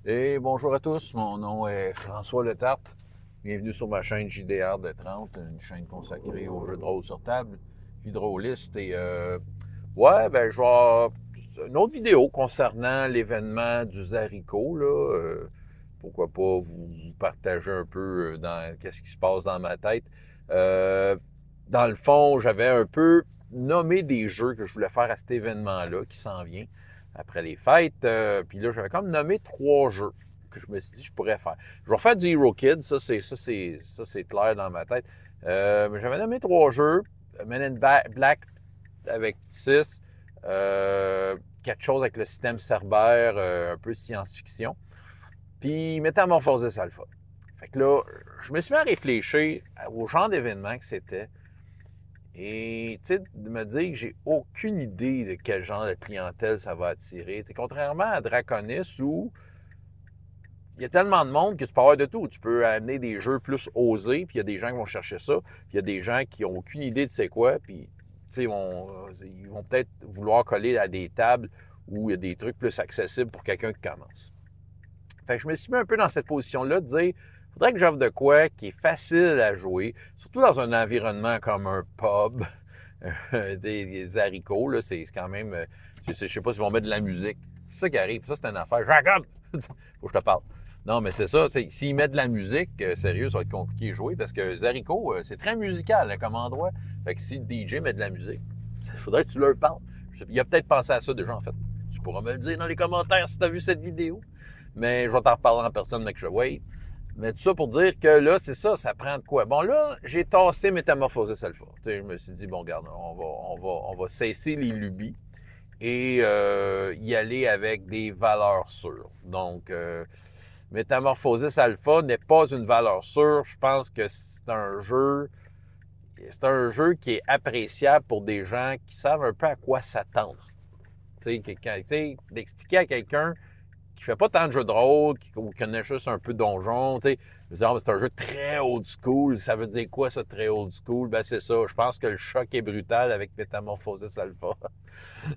Et bonjour à tous, mon nom est François Letarte. Bienvenue sur ma chaîne JDR de 30, une chaîne consacrée aux jeux de rôle sur table, hydrauliste. Je vais une autre vidéo concernant l'événement du Zarico, là. Pourquoi pas vous partager un peu dans qu'est-ce qui se passe dans ma tête. Euh, dans le fond, j'avais un peu nommé des jeux que je voulais faire à cet événement-là qui s'en vient après les fêtes. Puis là, j'avais comme nommé 3 jeux que je me suis dit que je pourrais faire. Je vais refaire du Hero Kid, ça c'est clair dans ma tête. Mais j'avais nommé 3 jeux. Men in Black avec 6. Quelque chose avec le système Cerbère, un peu science-fiction. Puis Métamorphosis Alpha. Fait que là, je me suis mis à réfléchir au genre d'événement que c'était. Et, tu sais, de me dire que j'ai aucune idée de quel genre de clientèle ça va attirer. T'sais, contrairement à Draconis où il y a tellement de monde que tu peux avoir de tout. Tu peux amener des jeux plus osés, puis il y a des gens qui vont chercher ça, puis il y a des gens qui n'ont aucune idée de c'est quoi, puis, tu sais, ils vont peut-être vouloir coller à des tables où il y a des trucs plus accessibles pour quelqu'un qui commence. Fait que je me suis mis un peu dans cette position-là de dire, il faudrait que j'offre de quoi qui est facile à jouer, surtout dans un environnement comme un pub, des haricots, là, c'est quand même, je sais pas s'ils vont mettre de la musique. C'est ça qui arrive, ça c'est une affaire. Jacob! Faut que je te parle. Non, mais c'est ça, s'ils mettent de la musique, sérieux, ça va être compliqué à jouer parce que Zarico, c'est très musical comme endroit. Fait que si le DJ met de la musique, il faudrait que tu leur parles. Il a peut-être pensé à ça déjà, en fait. Tu pourras me le dire dans les commentaires si tu as vu cette vidéo. Mais je vais t'en reparler en personne, mec, je wait. Mais tout ça pour dire que là, c'est ça, ça prend de quoi? Bon, là, j'ai tassé Métamorphosis Alpha. Tu sais, je me suis dit, bon, regarde, on va cesser les lubies et y aller avec des valeurs sûres. Donc, Métamorphosis Alpha n'est pas une valeur sûre. Je pense que c'est un jeu qui est appréciable pour des gens qui savent un peu à quoi s'attendre. Tu sais, d'expliquer à quelqu'un qui fait pas tant de jeux de rôle, qui connaît juste un peu donjon, tu sais, c'est un jeu très old school. Ça veut dire quoi, ça, très old school? Ben, c'est ça. Je pense que le choc est brutal avec Métamorphosis Alpha.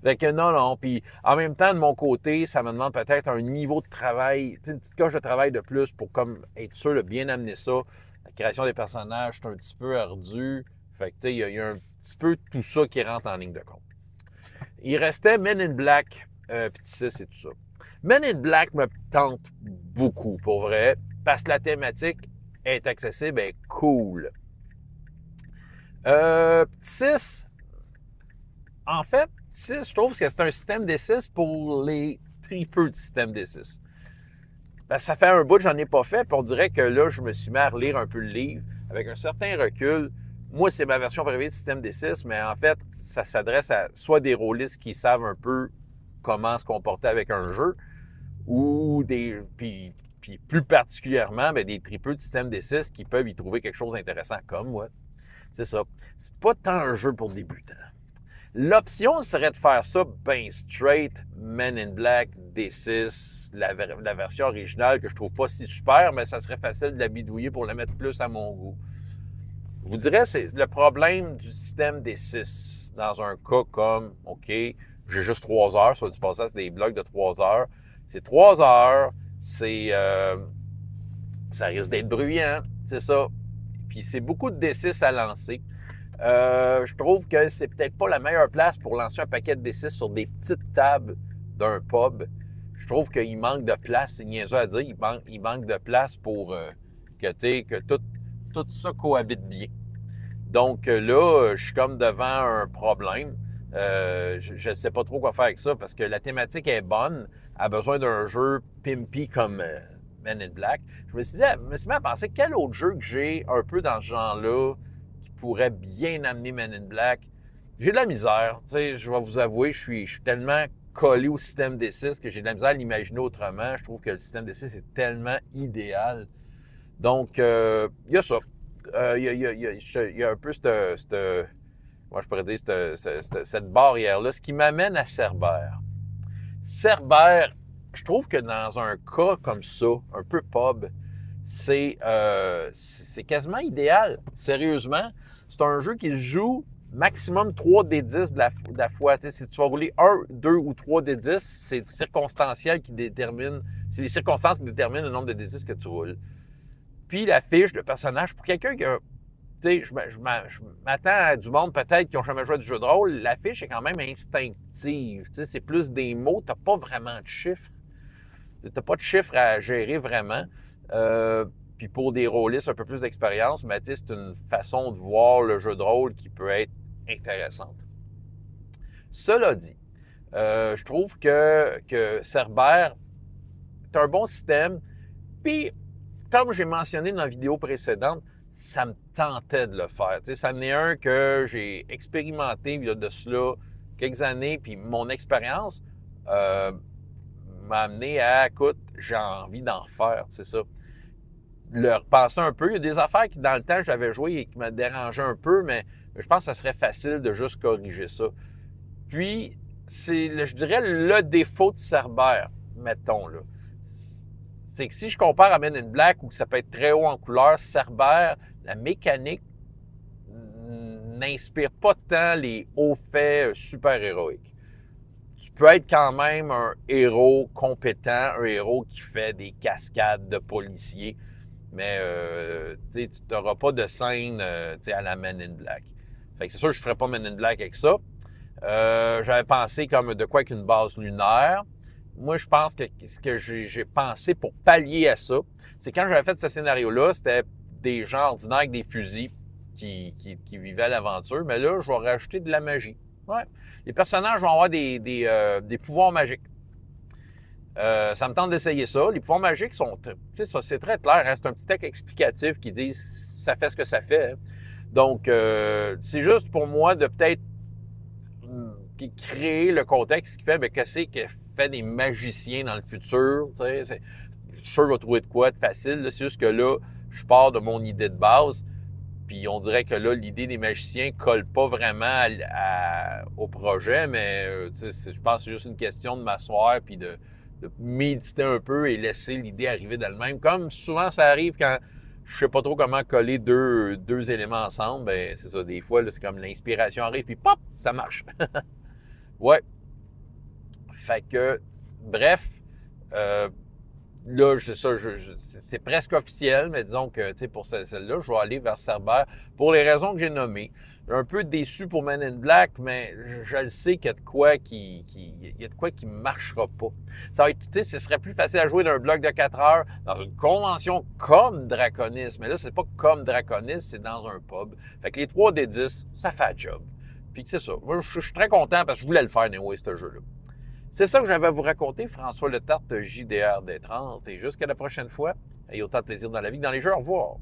Fait que non. Puis en même temps, de mon côté, ça me demande peut-être un niveau de travail, une petite coche de travail de plus pour comme être sûr de bien amener ça. La création des personnages, c'est un petit peu ardu. Fait que tu sais, il y a un petit peu tout ça qui rentre en ligne de compte. Il restait Men in Black, puis 6 et tout ça. Men in Black me tente beaucoup, pour vrai, parce que la thématique est accessible et cool. 6, en fait, 6, je trouve que c'est un système D6 pour les tripeux du système D6. Parce que ça fait un bout que j'en ai pas fait, puis on dirait que là, je me suis mis à relire un peu le livre avec un certain recul. Moi, c'est ma version préférée du système D6, mais en fait, ça s'adresse à soit des rôlistes qui savent un peu comment se comporter avec un jeu, ou puis plus particulièrement, bien, des tripeux de système D6 qui peuvent y trouver quelque chose d'intéressant, comme moi. C'est ça. C'est pas tant un jeu pour débutants. L'option serait de faire ça bien straight, Men in Black, D6, la version originale que je trouve pas si super, mais ça serait facile de la bidouiller pour la mettre plus à mon goût. Je vous dirais, c'est le problème du système D6 dans un cas comme, OK, j'ai juste 3 heures, soit du passage, c'est des blocs de 3 heures. C'est 3 heures, ça risque d'être bruyant, c'est ça. Puis c'est beaucoup de D6 à lancer. Je trouve que c'est peut-être pas la meilleure place pour lancer un paquet de D6 sur des petites tables d'un pub. Je trouve qu'il manque de place, c'est niaiseux à dire, il manque de place pour que tout ça cohabite bien. Donc là, je suis comme devant un problème. Je ne sais pas trop quoi faire avec ça parce que la thématique est bonne, a besoin d'un jeu pimpy comme Men in Black. Je me suis mis à penser quel autre jeu que j'ai un peu dans ce genre-là qui pourrait bien amener Men in Black. J'ai de la misère, tu sais, je vais vous avouer, je suis tellement collé au système D6 que j'ai de la misère à l'imaginer autrement. Je trouve que le système D6 est tellement idéal. Donc, il y a ça. Il y a un peu moi je pourrais dire, cette barrière-là, ce qui m'amène à Cerbère. Cerbère, je trouve que dans un cas comme ça, un peu pub, c'est quasiment idéal. Sérieusement, c'est un jeu qui se joue maximum 3 des 10 de la fois. Tu sais, si tu vas rouler 1, 2 ou 3 des 10, c'est circonstanciel qui détermine, c'est les circonstances qui déterminent le nombre de D10 que tu roules. Puis la fiche de personnage, pour quelqu'un qui a, tu sais, je m'attends à du monde peut-être qui n'ont jamais joué à du jeu de rôle, la fiche est quand même instinctive. Tu sais, c'est plus des mots, tu n'as pas vraiment de chiffres. Tu n'as pas de chiffres à gérer vraiment. Puis pour des rôlistes un peu plus d'expérience, mais c'est une façon de voir le jeu de rôle qui peut être intéressante. Cela dit, je trouve que Cerbère est un bon système. Puis, comme j'ai mentionné dans la vidéo précédente, ça me tentait de le faire. Tu sais, ça en est un que j'ai expérimenté il y a de cela quelques années, puis mon expérience m'a amené à, écoute, j'ai envie d'en refaire, c'est ça. Le repenser un peu. Il y a des affaires qui, dans le temps, j'avais joué et qui me dérangeaient un peu, mais je pense que ça serait facile de juste corriger ça. Puis, c'est, je dirais, le défaut de Cerbère, mettons, là. C'est que si je compare à Men in Black, où ça peut être très haut en couleur, Cerbère, la mécanique n'inspire pas tant les hauts faits super-héroïques. Tu peux être quand même un héros compétent, un héros qui fait des cascades de policiers, mais tu n'auras pas de scène à la Men in Black. Fait que c'est sûr que je ne ferais pas Men in Black avec ça. J'avais pensé comme de quoi avec une base lunaire. Moi, je pense que ce que j'ai pensé pour pallier à ça, c'est quand j'avais fait ce scénario-là, c'était des gens ordinaires avec des fusils qui vivaient l'aventure, mais là, je vais rajouter de la magie. Ouais. Les personnages vont avoir des pouvoirs magiques. Ça me tente d'essayer ça. Les pouvoirs magiques sont, tu sais, c'est très clair, hein? C'est un petit texte explicatif qui dit ça fait ce que ça fait. Hein? Donc, c'est juste pour moi de peut-être créer le contexte qui fait qu'est-ce que fait des magiciens dans le futur. Tu sais, je suis sûr que je vais trouver de quoi de facile. C'est juste que là, je pars de mon idée de base. Puis on dirait que là, l'idée des magiciens ne colle pas vraiment au projet, mais je pense que c'est juste une question de m'asseoir puis de méditer un peu et laisser l'idée arriver d'elle-même. Comme souvent ça arrive quand je ne sais pas trop comment coller deux éléments ensemble, ben c'est ça, des fois, c'est comme l'inspiration arrive, puis pop, ça marche. Ouais. Fait que, bref, là, c'est presque officiel, mais disons que pour celle-là, je vais aller vers Cerbère pour les raisons que j'ai nommées. Un peu déçu pour Men in Black, mais je le sais qu'il y a de quoi qui marchera pas. Ça va être, ce serait plus facile à jouer d'un bloc de 4 heures dans une convention comme Draconis, mais là, c'est pas comme Draconis, c'est dans un pub. Fait que les 3 des 10, ça fait un job. Puis c'est ça. Moi, je suis très content parce que je voulais le faire, anyway, ce jeu-là. C'est ça que j'avais à vous raconter, François Letarte, JDR des 30. Et jusqu'à la prochaine fois, ayez autant de plaisir dans la vie que dans les jeux. Au revoir.